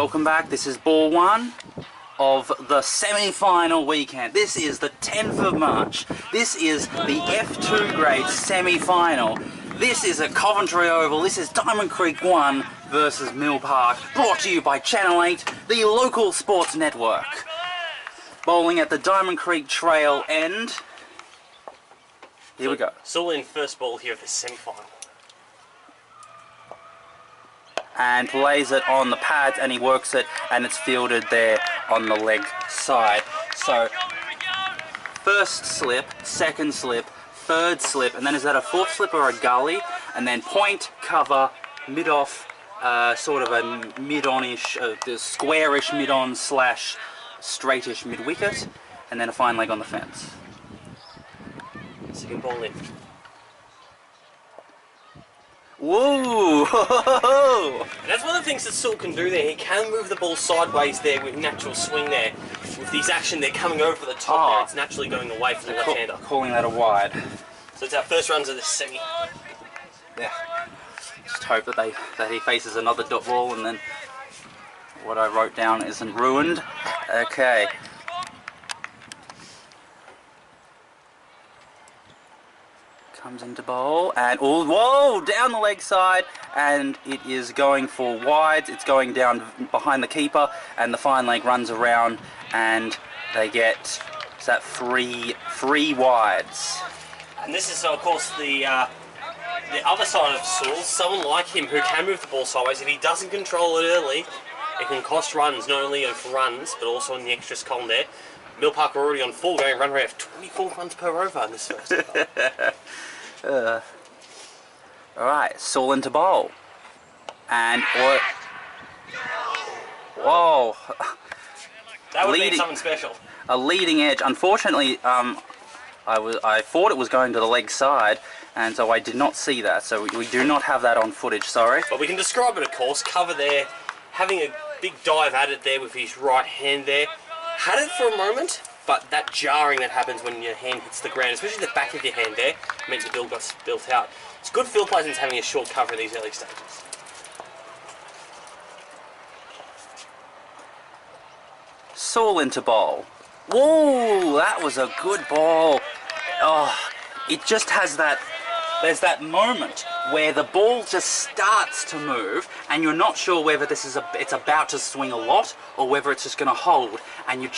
Welcome back. This is ball one of the semi-final weekend. This is the 10th of March. This is the F2 grade semi-final. This is at Coventry Oval. This is Diamond Creek 1 versus Mill Park. Brought to you by Channel 8, the local sports network. Bowling at the Diamond Creek Trail end. Here we go. Still in first ball here of the semi-final. And plays it on the pads, and he works it, and it's fielded there on the leg side. So first slip, second slip, third slip, and then is that a fourth slip or a gully? And then point, cover, mid off, sort of a mid-on-ish, squarish mid-on slash straightish mid-wicket, and then a fine leg on the fence. Second ball in. Whoa! And that's one of the things that Saul can do there. He can move the ball sideways there with natural swing there. With these action, they're coming over the top there. It's naturally going away from the left-hander. Calling that a wide. So it's our first runs of the semi. Yeah. Just hope that he faces another dot ball and then what I wrote down isn't ruined. Okay. Comes into bowl and whoa, down the leg side, and it is going for wides. It's going down behind the keeper, and the fine leg runs around, and they get three wides. And this is of course the other side of Saul. Someone like him who can move the ball sideways. If he doesn't control it early, it can cost runs, not only of runs but also in the extras column there. Mill Park are already on full, going run rate of 24 runs per over in this first over. Alright, Saul into bowl. And what? Whoa! That would be something special. A leading edge. Unfortunately, I thought it was going to the leg side, and so I did not see that. So we do not have that on footage. Sorry. But we can describe it, of course. Cover there, having a big dive at it there with his right hand there. Had it for a moment, but that jarring that happens when your hand hits the ground, especially the back of your hand there, meant the bill got built out. It's good field placement having a short cover in these early stages. Saul into bowl. Whoa, that was a good ball. Oh, it just has that, there's that moment where the ball just starts to move and you're not sure whether this is it's about to swing a lot or whether it's just going to hold, and you're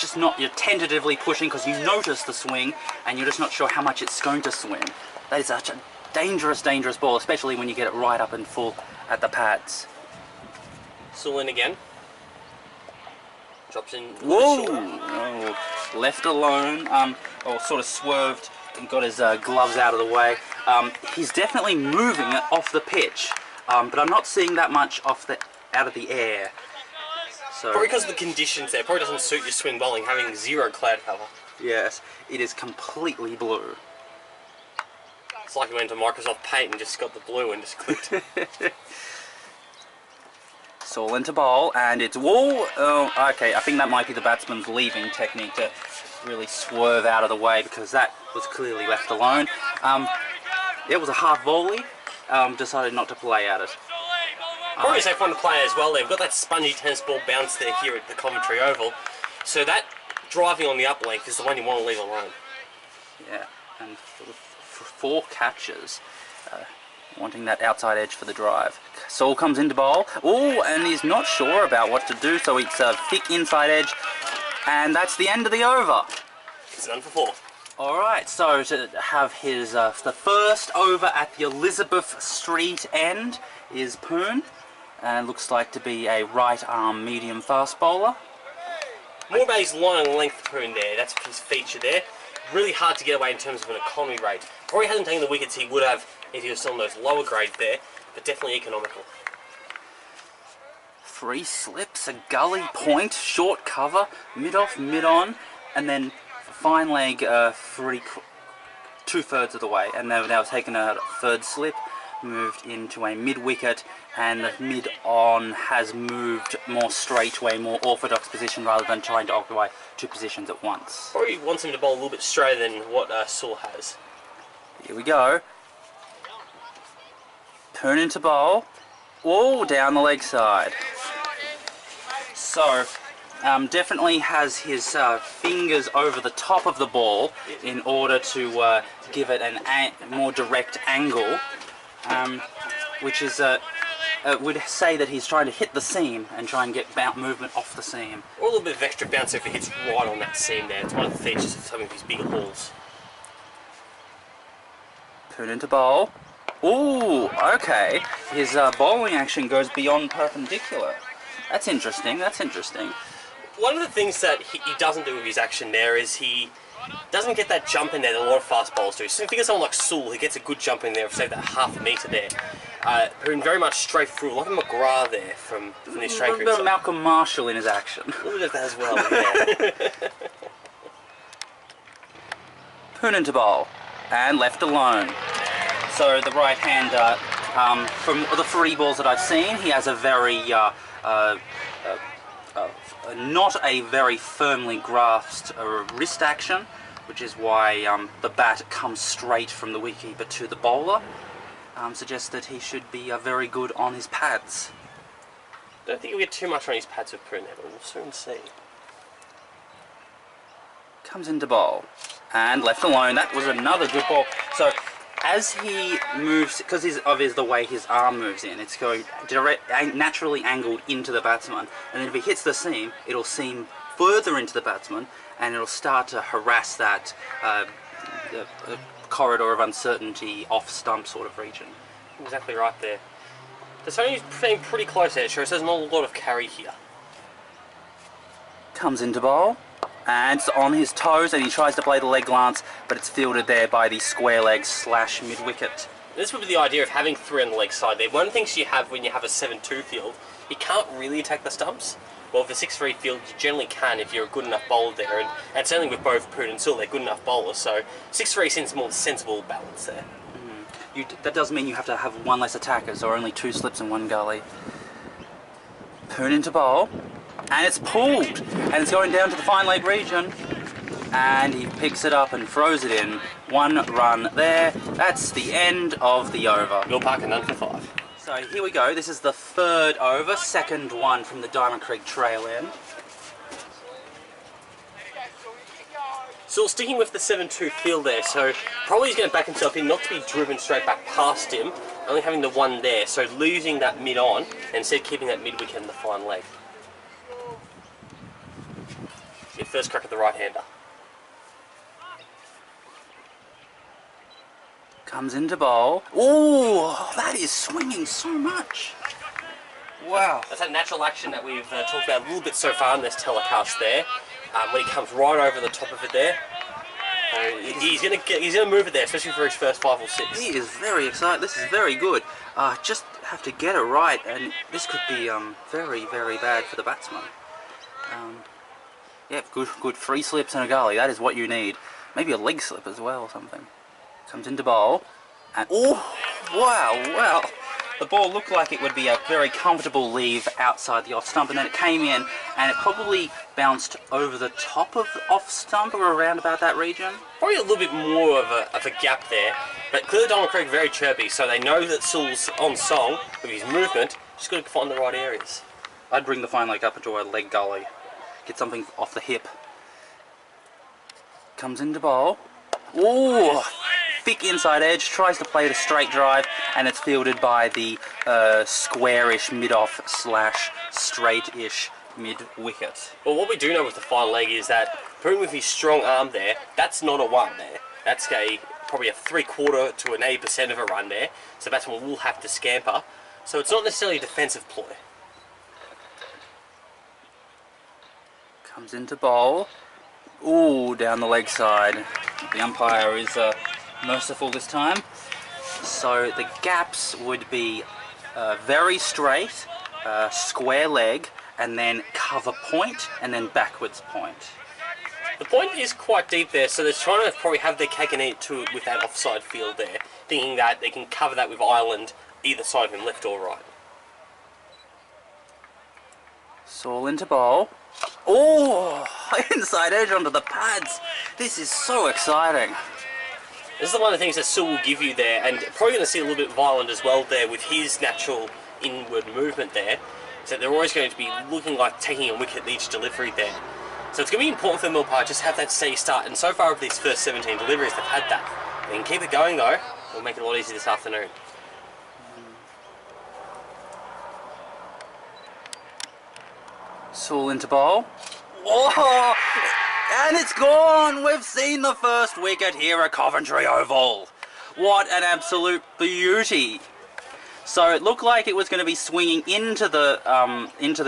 tentatively pushing because you notice the swing and you're just not sure how much it's going to swing. That is such a dangerous ball, especially when you get it right up and full at the pads. Saul in again. Drops in. Whoa! Oh, left alone, or sort of swerved and got his gloves out of the way. He's definitely moving it off the pitch, but I'm not seeing that much out of the air. So probably because of the conditions there. Probably doesn't suit your swing bowling, having zero cloud cover. Yes, it is completely blue. It's like he went to Microsoft Paint and just got the blue and just clicked. Saul into bowl, and it's whoa. Oh, okay. I think that might be the batsman's leaving technique to really swerve out of the way, because that was clearly left alone. It was a half volley. Decided not to play at it. Probably a safe one to play as well. They've got that spongy tennis ball bounce there here at the Coventry Oval, so that driving on the up length is the one you want to leave alone. Yeah, and for 4 catches, wanting that outside edge for the drive. Saul comes into bowl. Oh, and he's not sure about what to do, so it's a thick inside edge, and that's the end of the over. It's done for 4. Alright, so to have his the first over at the Elizabeth Street end is Poon, and looks like to be a right arm medium fast bowler. More about his line and length Poon there, that's his feature there. Really hard to get away in terms of an economy rate. Probably hasn't taken the wickets he would have if he was still in those lower grades there, but definitely economical. 3 slips, a gully, point, short cover, mid off, mid on, and then fine leg 2/3 of the way, and they've now taken a third slip, moved into a mid wicket, and the mid on has moved more straight way, more orthodox position rather than trying to occupy 2 positions at once. Probably wants him to bowl a little bit straighter than what Saul has. Here we go. Turn into bowl. Whoa, down the leg side. So, definitely has his fingers over the top of the ball in order to give it a more direct angle, which is would say that he's trying to hit the seam and try and get movement off the seam. Or a little bit of extra bounce if it hits right on that seam there. It's one of the features of some of these bigger balls. Put into bowl. Ooh, okay. His bowling action goes beyond perpendicular. That's interesting, that's interesting. One of the things that he doesn't do with his action there is he doesn't get that jump in there that a lot of fast bowlers do. So think of someone like Sewell, who gets a good jump in there, say that half a metre there. Very much straight through, like a McGrath there from the Australian. A little bit of Malcolm Marshall in his action. A little bit of that as well, yeah. Poon into bowl. And left alone. So the right-hander, from the 3 balls that I've seen, he has a very, not a very firmly grasped wrist action, which is why the bat comes straight from the wicketkeeper to the bowler. Suggests that he should be very good on his pads. Don't think he'll get too much on his pads with Poon there, but we'll soon see. Comes into bowl. And left alone. That was another good ball. So as he moves, because of the way his arm moves in, it's going naturally angled into the batsman, and then if he hits the seam, it'll seam further into the batsman, and it'll start to harass that corridor of uncertainty off stump sort of region. Exactly right there. The Sony's playing pretty close there. It shows there's not a lot of carry here. Comes into bowl. And it's on his toes, and he tries to play the leg glance, but it's fielded there by the square leg / mid wicket. This would be the idea of having 3 on the leg side there. One of the things you have when you have a 7-2 field, you can't really attack the stumps. Well, with a 6-3 field, you generally can if you're a good enough bowler there, and certainly with both Poon and Sewell, they're good enough bowlers, so 6-3 seems more sensible balance there. That does mean you have to have 1 less attackers, or only 2 slips in 1 gully. Poon into bowl. And it's pulled, and it's going down to the fine leg region, and he picks it up and throws it in. 1 run there. That's the end of the over. Mill Park and none for 5. So here we go. This is the 3rd over, second one from the Diamond Creek trail end. So sticking with the 7-2 field there, so probably he's going to back himself in not to be driven straight back past him, only having the 1 there, so losing that mid on, and instead keeping that mid wicket in the fine leg. Your first crack at the right-hander. Comes into bowl. Ooh, that is swinging so much. Wow. That's that natural action that we've talked about a little bit so far in this telecast there. When he comes right over the top of it there. He's gonna move it there, especially for his first 5 or 6. He is very excited. This is very good. Just have to get it right, and this could be very, very bad for the batsman. Yeah, good 3 slips and a gully. That is what you need. Maybe a leg slip as well or something. Comes into bowl. And oh, wow. The ball looked like it would be a very comfortable leave outside the off stump, and then it came in and it probably bounced over the top of off stump or around about that region. Probably a little bit more of a gap there, but clearly Diamond Creek very chirpy, so they know that Sewell's on song with his movement. Just got to find the right areas. I'd bring the fine leg up into a leg gully. Get something off the hip. Comes into bowl. Ooh, thick inside edge. Tries to play the straight drive, and it's fielded by the squarish mid-off / straight-ish mid-wicket. Well, what we do know with the fine leg is that Poon with his strong arm there, that's not a 1 there. That's probably a 3/4 to an 80% of a run there. So the batsman will have to scamper. So it's not necessarily a defensive ploy. Comes into bowl. Ooh, down the leg side. The umpire is merciful this time. So the gaps would be very straight, square leg, and then cover point, and then backwards point. The point is quite deep there, so they're trying to probably have their cake and eat it too with that offside field there, thinking that they can cover that with Ireland either side of him, left or right. Saul into bowl. Oh, inside edge onto the pads. This is so exciting. This is one of the things that Sewell will give you there, and probably going to see a little bit of Ireland as well there with his natural inward movement there. So they're always going to be looking like taking a wicket at each delivery there. So it's going to be important for the Mill Park just have that steady start. And so far of these first 17 deliveries, they've had that. They can keep it going though. It'll make it a lot easier this afternoon. Saul into bowl. Oh, and it's gone! We've seen the first wicket here at Coventry Oval. What an absolute beauty! So it looked like it was going to be swinging into the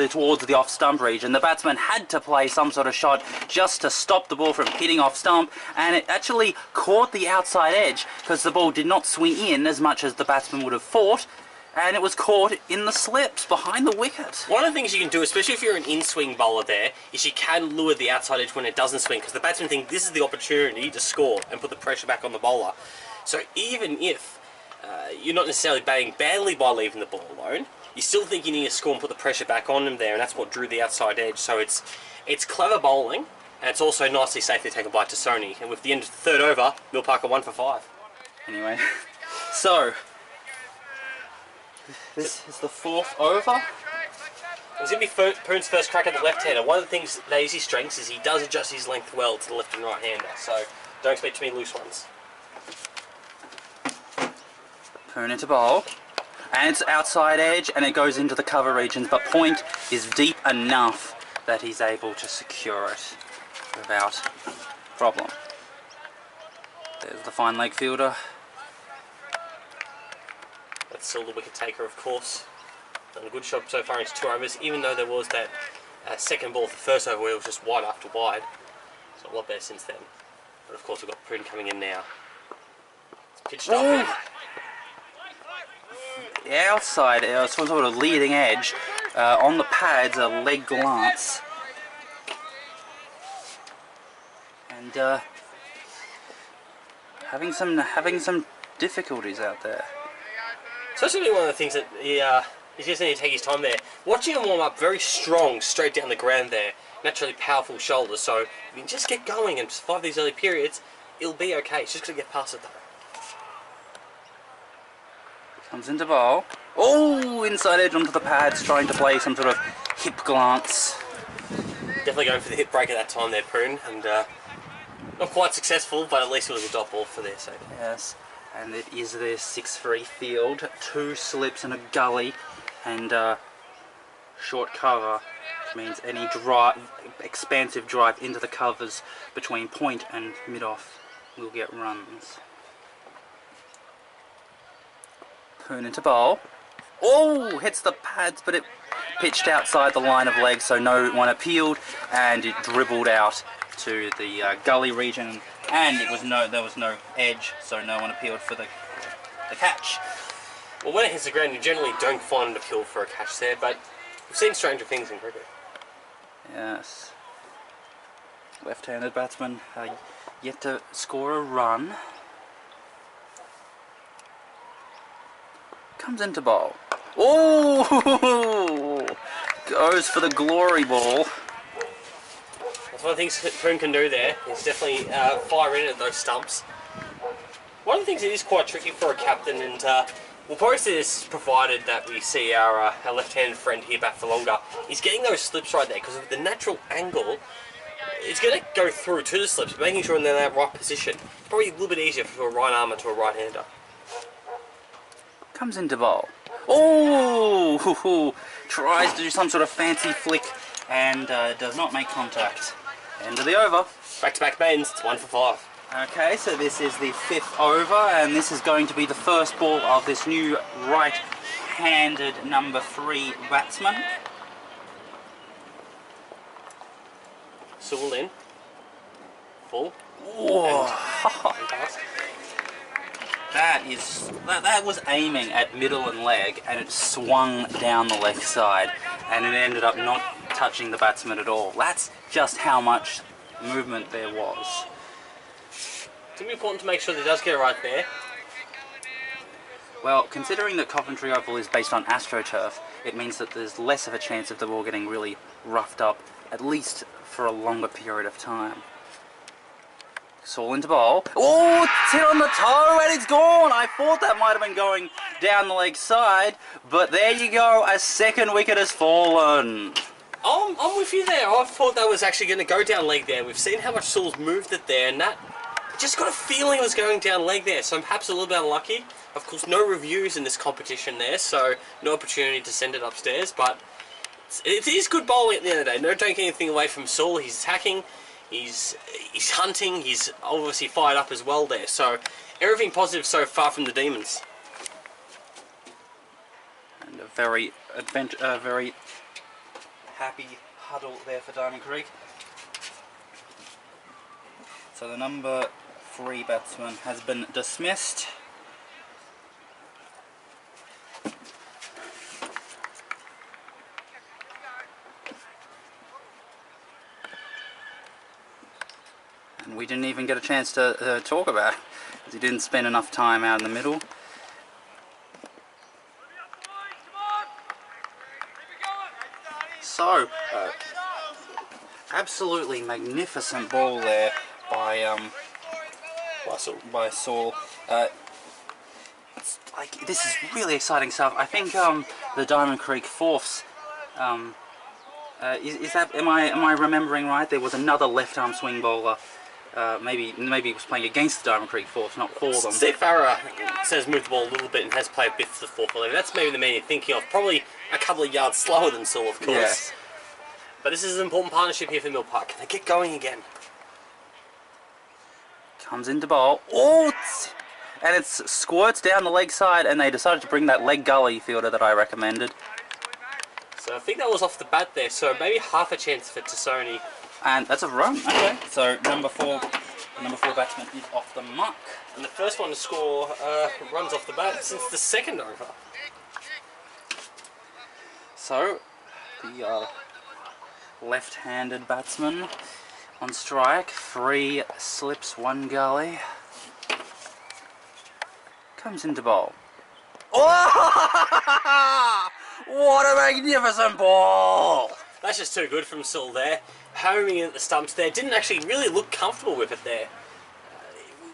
towards the off stump region. The batsman had to play some sort of shot just to stop the ball from hitting off stump, and it actually caught the outside edge because the ball did not swing in as much as the batsman would have thought. And it was caught in the slips behind the wicket. One of the things you can do, especially if you're an in-swing bowler there, is you can lure the outside edge when it doesn't swing, because the batsman thinks this is the opportunity to score and put the pressure back on the bowler. So even if you're not necessarily batting badly by leaving the ball alone, you still think you need to score and put the pressure back on him there, and that's what drew the outside edge. So it's clever bowling, and it's also nicely safely taken by Tassoni. And with the end of the third over, Mill Park are 1 for 5. Anyway, so this is the 4th over. It's going to be Poon's first crack at the left-hander. One of the things that is his strengths is he does adjust his length well to the left and right-hander, so don't expect too many loose ones. Poon into bowl, and it's outside edge, and it goes into the cover regions, but Point is deep enough that he's able to secure it without problem. There's the fine leg fielder. That's still the wicket taker, of course. Done a good job so far in his 2 overs, even though there was that second ball for the first over where it was just wide after wide. It's a lot better since then. But of course we've got Poon coming in now. It's pitched up. The outside, some sort of leading edge, on the pads, a leg glance. And having some difficulties out there. So that's going to be one of the things that he's just need to take his time there. Watching him warm up very strong, straight down the ground there. Naturally powerful shoulders, so if you can just get going and survive these early periods, it'll be okay. It's just going to get past it though. Comes into bowl. Oh, inside edge onto the pads, trying to play some sort of hip glance. Definitely going for the hip break at that time there, Poon, and not quite successful, but at least it was a dot ball for their sake. Yes. And it is their 6-3 field, 2 slips and a gully, and short cover, which means any expansive drive into the covers between point and mid-off will get runs. Poon into bowl. Oh, hits the pads, but it pitched outside the line of legs, so no one appealed, and it dribbled out to the gully region. And there was no edge, so no one appealed for the catch. Well, when it hits the ground, you generally don't find an appeal for a catch there, but we've seen stranger things in cricket. Yes. Left-handed batsman yet to score a run. Comes into bowl. Oh! Goes for the glory ball. That's one of the things Poon can do there, is definitely fire in at those stumps. One of the things that is quite tricky for a captain, and we'll probably see this provided that we see our left-handed friend here back for longer, is getting those slips right there, because with the natural angle, it's going to go through to the slips, making sure they're in that right position. Probably a little bit easier for a right armer to a right-hander. Comes into bowl. Oh! Tries to do some sort of fancy flick and does not make contact. End of the over. Back-to-back bends, it's 1 for 5. Okay, so this is the 5th over, and this is going to be the first ball of this new right-handed number 3 batsman. Sewell in. Full. Whoa. That was aiming at middle and leg, and it swung down the left side, and it ended up not touching the batsman at all. That's just how much movement there was. It's going to be important to make sure that it does get it right there. Well, considering that Coventry Oval is based on AstroTurf, it means that there's less of a chance of the ball getting really roughed up, at least for a longer period of time. Saul into bowl. Oh, it's hit on the toe and it's gone. I thought that might have been going down the leg side, but there you go. A second wicket has fallen. I'm with you there. I thought that was actually going to go down leg there. We've seen how much Saul's moved it there, and that just got a feeling it was going down leg there. So I'm perhaps a little bit unlucky. Of course, no reviews in this competition there, so no opportunity to send it upstairs. But it is good bowling at the end of the day. No taking anything away from Saul. He's attacking. He's hunting. He's obviously fired up as well there. So everything positive so far from the Demons. And a very happy huddle there for Diamond Creek. So the number 3 batsman has been dismissed. And we didn't even get a chance to talk about it, because he didn't spend enough time out in the middle. So, absolutely magnificent ball there by Saul. It's like, this is really exciting stuff. I think the Diamond Creek Fourths. Is that? Am I remembering right? There was another left-arm swing bowler. Maybe he was playing against the Diamond Creek Fourths, not for them. Steve Farah says moved the ball a little bit and has played a bit for the fourth 11. That's maybe the man you're thinking of. Probably a couple of yards slower than Saul, of course. Yes. But this is an important partnership here for Mill Park. Can they get going again? Comes into bowl. Oh! And it squirts down the leg side, and they decided to bring that leg gully fielder that I recommended. So I think that was off the bat there, so maybe half a chance for Tassoni. And that's a run. Okay. So number four batsman is off the mark. And the first one to score runs off the bat since the second over. So the left-handed batsman on strike. 3 slips, 1 gully. Comes into bowl. Oh! What a magnificent ball! That's just too good from Saul there. Homing in at the stumps there. Didn't actually really look comfortable with it there.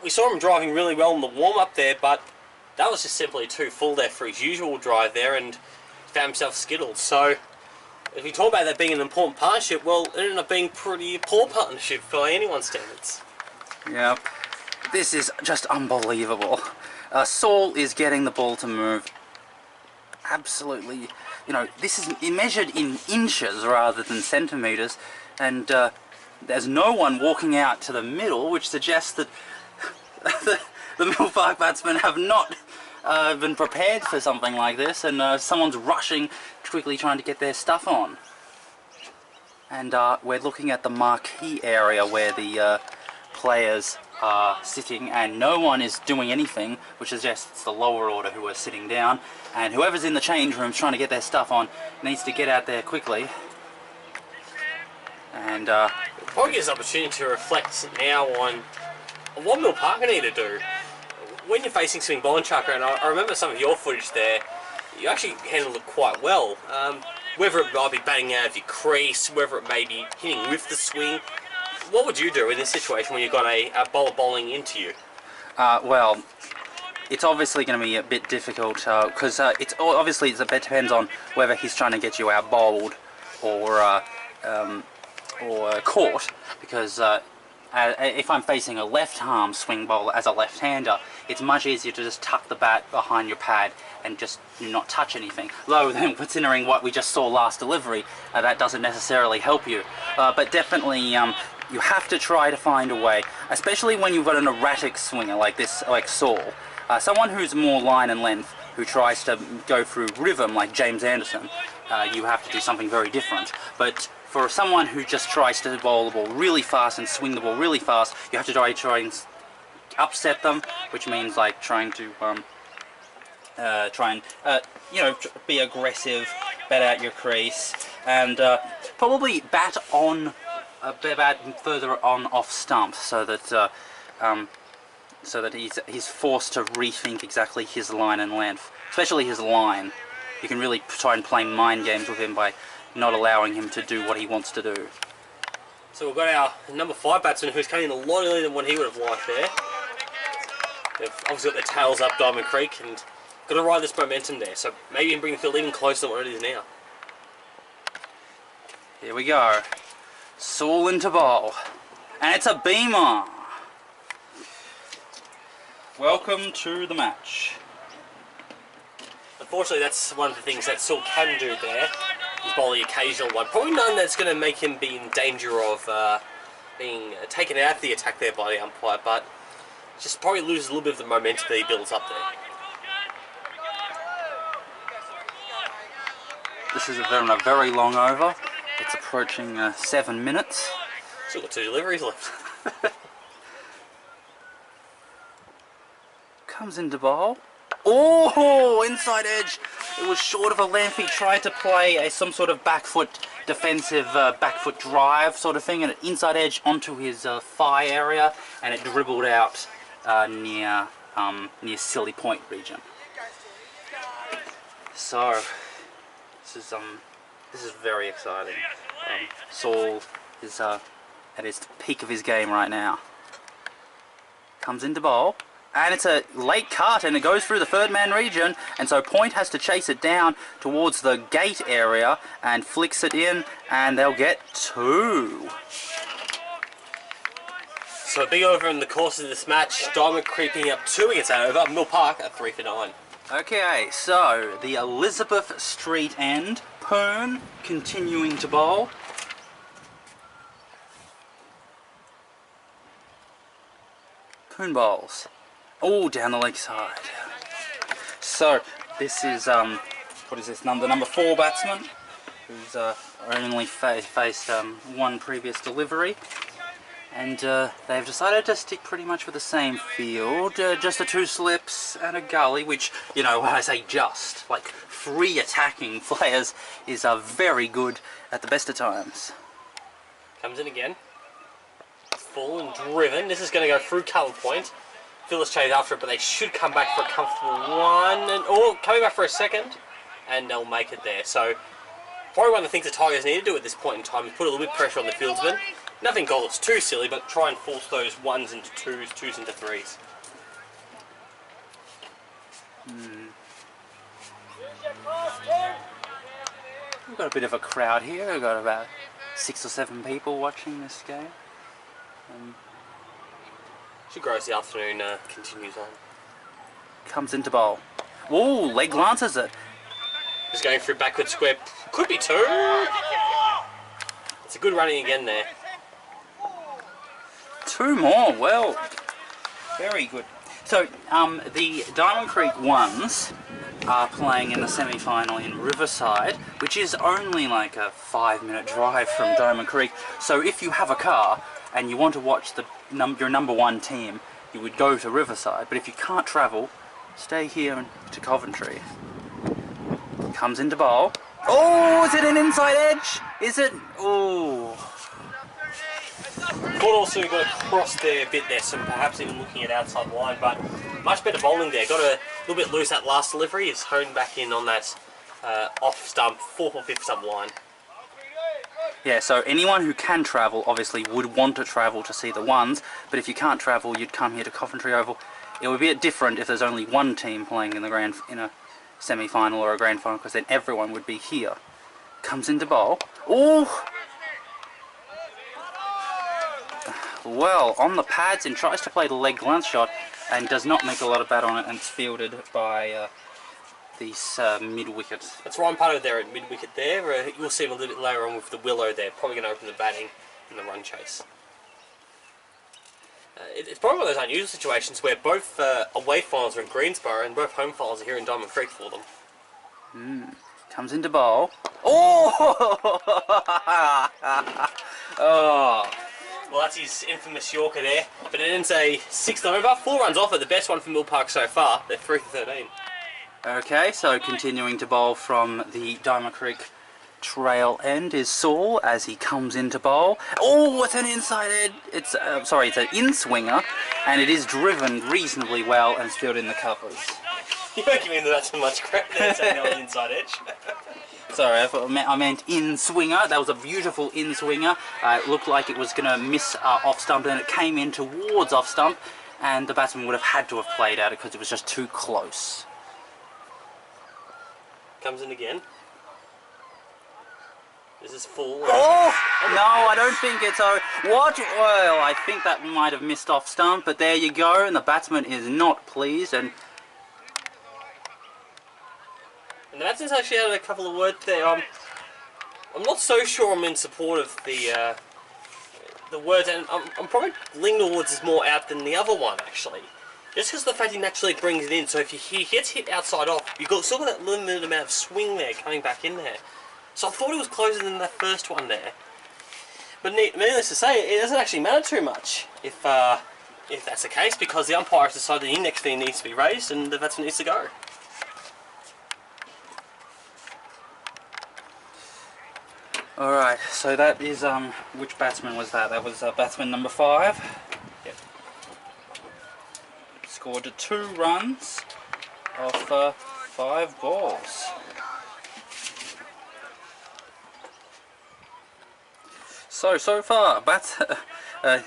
We saw him driving really well in the warm-up there, but that was just simply too full there for his usual drive there, and found himself skittled. So, if we talk about that being an important partnership, well, it ended up being pretty poor partnership by anyone's standards. Yeah, this is just unbelievable. Saul is getting the ball to move absolutely, this is measured in inches rather than centimetres, and there's no one walking out to the middle, which suggests that the Mill Park batsmen have not been prepared for something like this, and someone's rushing, quickly trying to get their stuff on. And we're looking at the marquee area where the players are sitting, and no one is doing anything, which suggests it's the lower order who are sitting down, and whoever's in the change rooms trying to get their stuff on needs to get out there quickly. And probably gives an opportunity to reflect now on what Mill Park need to do. When you're facing swing bowling, Chukka, and I remember some of your footage there, you actually handled it quite well. Whether it might be batting out of your crease, whether it may be hitting with the swing, what would you do in this situation when you've got a bowler bowling into you? Well, it's obviously going to be a bit difficult because it depends on whether he's trying to get you out bowled or caught. Because if I'm facing a left-arm swing bowler as a left-hander, it's much easier to just tuck the bat behind your pad and just not touch anything. Though, then, considering what we just saw last delivery, that doesn't necessarily help you. But definitely, you have to try to find a way, especially when you've got an erratic swinger like this, like Saul. Someone who's more line and length, who tries to go through rhythm like James Anderson, you have to do something very different. But for someone who just tries to bowl the ball really fast and swing the ball really fast, you have to try and upset them, which means like trying to be aggressive, bat out your crease, and probably bat further on off stump, so that he's forced to rethink exactly his line and length, especially his line. You can really try and play mind games with him by not allowing him to do what he wants to do. So we've got our number 5 batsman who's coming in a lot earlier than what he would have liked there. They've obviously got their tails up Diamond Creek and got to ride this momentum there. So maybe even bring the field even closer than what it is now. Here we go. Saul into bowl. And it's a beamer. Welcome to the match. Unfortunately, that's one of the things that Saul can do there. He's bowling the occasional one. Probably none that's going to make him be in danger of being taken out of the attack there by the umpire, but just probably loses a little bit of the momentum that he builds up there. This is a very long over. It's approaching 7 minutes. Still got 2 deliveries left. Comes into bowl. Oh, inside edge. It was short of a length. He tried to play some sort of back foot defensive back foot drive sort of thing, and an inside edge onto his thigh area, and it dribbled out near Silly Point region. So this is very exciting. Saul is at his peak of his game right now. Comes into bowl. And it's a late cut, and it goes through the third man region, and so Point has to chase it down towards the gate area and flicks it in, and they'll get 2. So a big over in the course of this match. Diamond creeping up 2 against that over. Mill Park at 3 for 9. Okay, so the Elizabeth Street end. Poon continuing to bowl. Poon bowls. Oh, down the leg side. So this is what is this? The number 4 batsman, who's only faced one previous delivery, and they've decided to stick pretty much with the same field. Just the 2 slips and a gully, which, you know, when I say just, like 3 attacking players is very good at the best of times. Comes in again. Full and driven. This is going to go through cover point. Phyllis chase after it, but they should come back for a comfortable one, or coming back for a second, and they'll make it there. So, probably one of the things the Tigers need to do at this point in time is put a little bit of pressure on the fieldsmen. Nothing goal that's too silly, but try and force those 1s into 2s, 2s into 3s. We've got a bit of a crowd here. We've got about 6 or 7 people watching this game. Should grow as the afternoon continues on. Comes into bowl. Ooh, leg glances it. Just going through backward square. Could be 2. It's a good running again there. 2 more. Well, very good. So, the Diamond Creek ones are playing in the semi-final in Riverside, which is only like a 5-minute drive from Diamond Creek. So if you have a car and you want to watch your number 1 team, you would go to Riverside. But if you can't travel, stay here to Coventry. Comes into bowl. Oh, is it an inside edge? Is it? Oh. Thought also got to cross there a bit there, so perhaps even looking at outside line, but much better bowling there. Got a little bit loose that last delivery. Is honed back in on that off stump, 4th or 5th stump line. Yeah, so anyone who can travel obviously would want to travel to see the ones, but if you can't travel, you'd come here to Coventry Oval. It would be a bit different if there's only one team playing in a semi-final or a grand final, because then everyone would be here. Comes into bowl. Oh! Well, on the pads and tries to play the leg glance shot and does not make a lot of bat on it, and it's fielded by this mid-wicket. That's Ryan Putter there at mid-wicket there. You'll see him a little bit later on with the Willow there. Probably going to open the batting in the run chase. It's probably one of those unusual situations where both away finals are in Greensboro and both home finals are here in Diamond Creek for them. Comes into bowl. Oh! Oh! Well, that's his infamous Yorker there, but it ends a 6th over. 4 runs off it, the best one for Mill Park so far. They're 3 for 13. Okay, so continuing to bowl from the Diamond Creek trail end is Saul as he comes into bowl. Oh, it's an inside edge. It's an in-swinger, and it is driven reasonably well and filled in the covers. You weren't giving the batsman much credit there, saying that was inside edge. Sorry, I meant in-swinger. That was a beautiful in-swinger. It looked like it was going to miss off-stump, and it came in towards off-stump, and the batsman would have had to have played out because it was just too close. Comes in again. This is full. Oh! No, I don't think it's over. What? Well, I think that might have missed off-stump, but there you go, and the batsman is not pleased, and the batsman's actually had a couple of words there. I'm not so sure I'm in support of the words, and I'm probably leaning towards this more out than the other one, actually. Just because of the fact he naturally brings it in, so if he gets hit outside off, you've got still got that limited amount of swing there coming back in there. So I thought it was closer than that first one there. But needless to say, it doesn't actually matter too much if that's the case, because the umpire has decided the index finger needs to be raised and the batsman needs to go. Alright, so that is, which batsman was that? That was batsman number 5. Yep. Scored 2 runs off 5 balls. So far,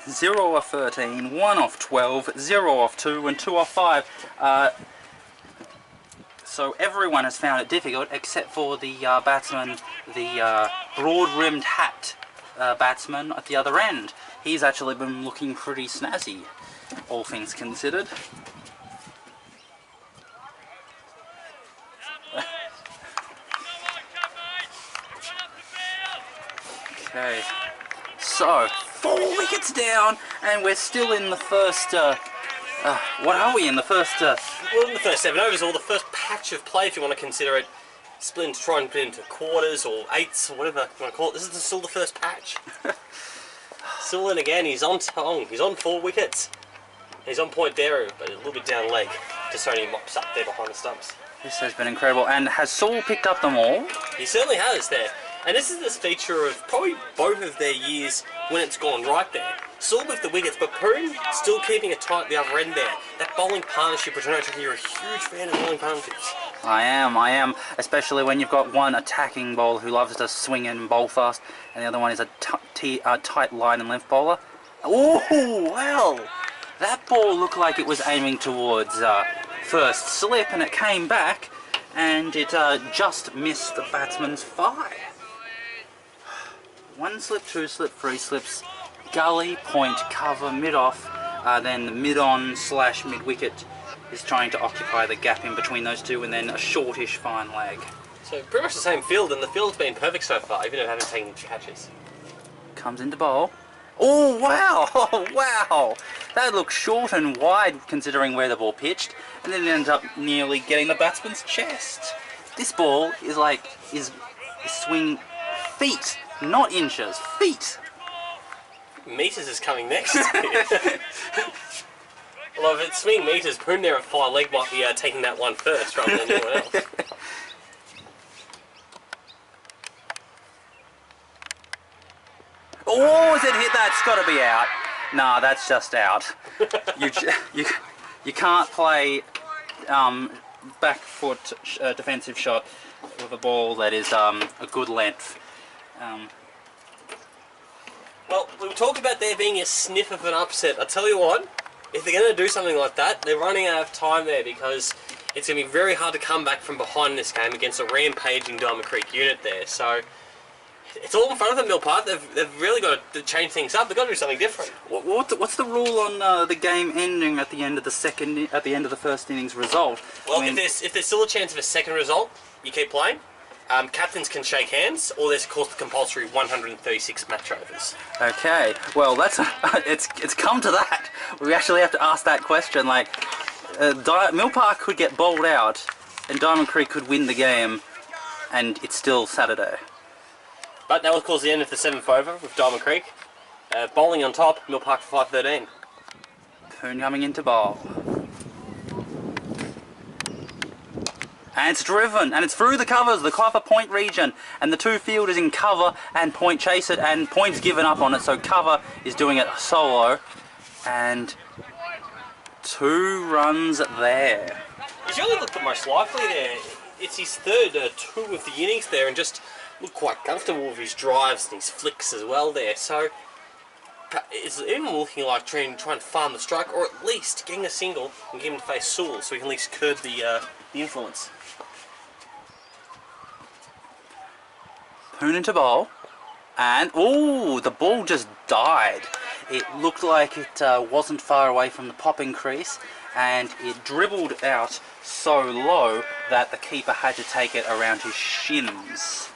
0 off 13, 1 off 12, 0 off 2, and 2 off 5. So everyone has found it difficult except for the batsman, the broad-rimmed hat batsman at the other end. He's actually been looking pretty snazzy, all things considered. Okay, so 4 wickets down, and we're still in the first. What are we in the first? Well, in the first 7 overs, or the first patch of play, if you want to consider it, split into, try and put it into quarters or eighths or whatever you want to call it. This is still the first patch. Still in again. He's on tongue. He's on 4 wickets. He's on point there, but a little bit down leg. Just only mops up there behind the stumps. This has been incredible. And has Saul picked up them all? He certainly has there. And this is this feature of probably both of their years when it's gone right there. Saul with the wickets, but Poon still keeping it tight at the other end there. That bowling partnership, which I know you're a huge fan of bowling partnerships. I am. Especially when you've got one attacking bowler who loves to swing and bowl fast, and the other one is a tight line and length bowler. Oh, well, that ball looked like it was aiming towards first slip, and it came back, and it just missed the batsman's 5. 1 slip, 2 slip, 3 slips, gully, point, cover, mid-off, then the mid-on / mid-wicket is trying to occupy the gap in between those two, and then a shortish fine leg. So pretty much the same field, and the field's been perfect so far, even though I haven't taken catches. Comes into bowl. Oh, wow! Oh, wow! That looks short and wide considering where the ball pitched, and then it ends up nearly getting the batsman's chest. This ball is swing feet, not inches, feet. Meters is coming next. Well, if it's swing meters, Poon there at 5 leg might be taking that one first rather than anyone else. Oh, has it hit that? It's got to be out. Nah, that's just out. You can't play back foot defensive shot with a ball that is a good length. Well, we talked about there being a sniff of an upset. I tell you what, if they're going to do something like that, they're running out of time there, because it's going to be very hard to come back from behind this game against a rampaging Diamond Creek unit there. So it's all in front of them, Mill Park. They've really got to change things up. They've got to do something different. What's the rule on the game ending at the end of the first innings result? Well, if there's still a chance of a second result, you keep playing. Captains can shake hands, or there's of course the compulsory 136 match overs. Okay, well it's come to that. We actually have to ask that question. Like, Mill Park could get bowled out, and Diamond Creek could win the game, and it's still Saturday. But that was, of course, the end of the 7th over with Diamond Creek. Bowling on top, Mill Park for 5-13. Poon coming into bowl. And it's driven, and it's through the covers, the cover point region, and the 2 fielders in cover, and point chase it, and point's given up on it, so cover is doing it solo, and 2 runs there. He's really looked the most lively there. It's his third 2 of the innings there, and just looked quite comfortable with his drives and his flicks as well there. So it's even looking like trying to farm the strike, or at least getting a single and get him to face Sewell, so he can at least curb the influence. Poonen to bowl, and ooh, the ball just died. It looked like it wasn't far away from the popping crease, and it dribbled out so low that the keeper had to take it around his shins.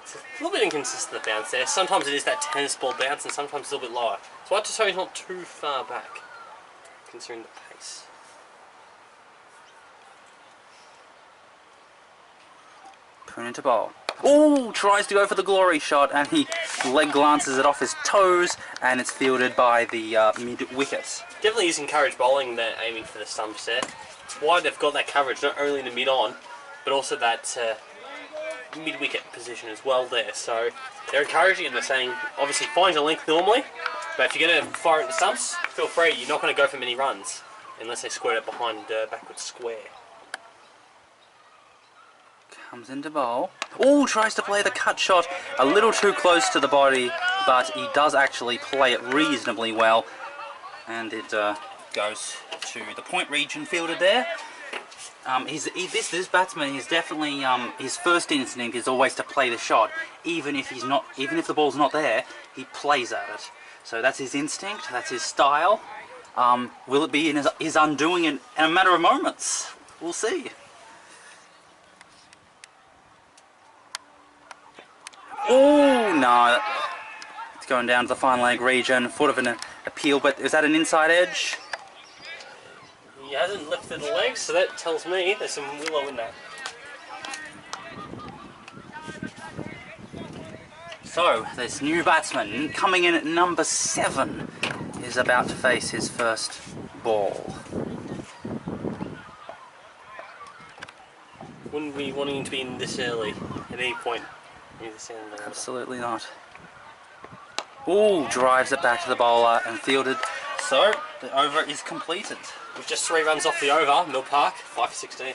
It's a little bit inconsistent, the bounce there. Sometimes it is that tennis ball bounce, and sometimes it's a little bit lower. So I just hope he's not too far back, considering the pace. Poonen to bowl. Ooh, tries to go for the glory shot, and he leg glances it off his toes, and it's fielded by the mid-wicket. Definitely is encouraged bowling there, aiming for the stumps there. It's why they've got that coverage, not only in the mid-on, but also that mid-wicket position as well there. So they're encouraging and they're saying, obviously find your length normally, but if you're going to fire at the stumps, feel free. You're not going to go for many runs, unless they square it behind backwards square. Comes into bowl. Oh, tries to play the cut shot a little too close to the body, but he does actually play it reasonably well, and it goes to the point region fielder there. This batsman is definitely his first instinct is always to play the shot, even if the ball's not there, he plays at it. So that's his instinct, that's his style. Will it be in his undoing in a matter of moments? We'll see. Oh no, it's going down to the fine leg region, foot of an appeal, but is that an inside edge? He hasn't lifted the legs, so that tells me there's some willow in that. So, this new batsman coming in at number 7 is about to face his first ball. Wouldn't be wanting him to be in this early at any point. Absolutely not. Ooh, drives it back to the bowler and fielded. So, the over is completed. With just 3 runs off the over, Mill Park, 5 for 16.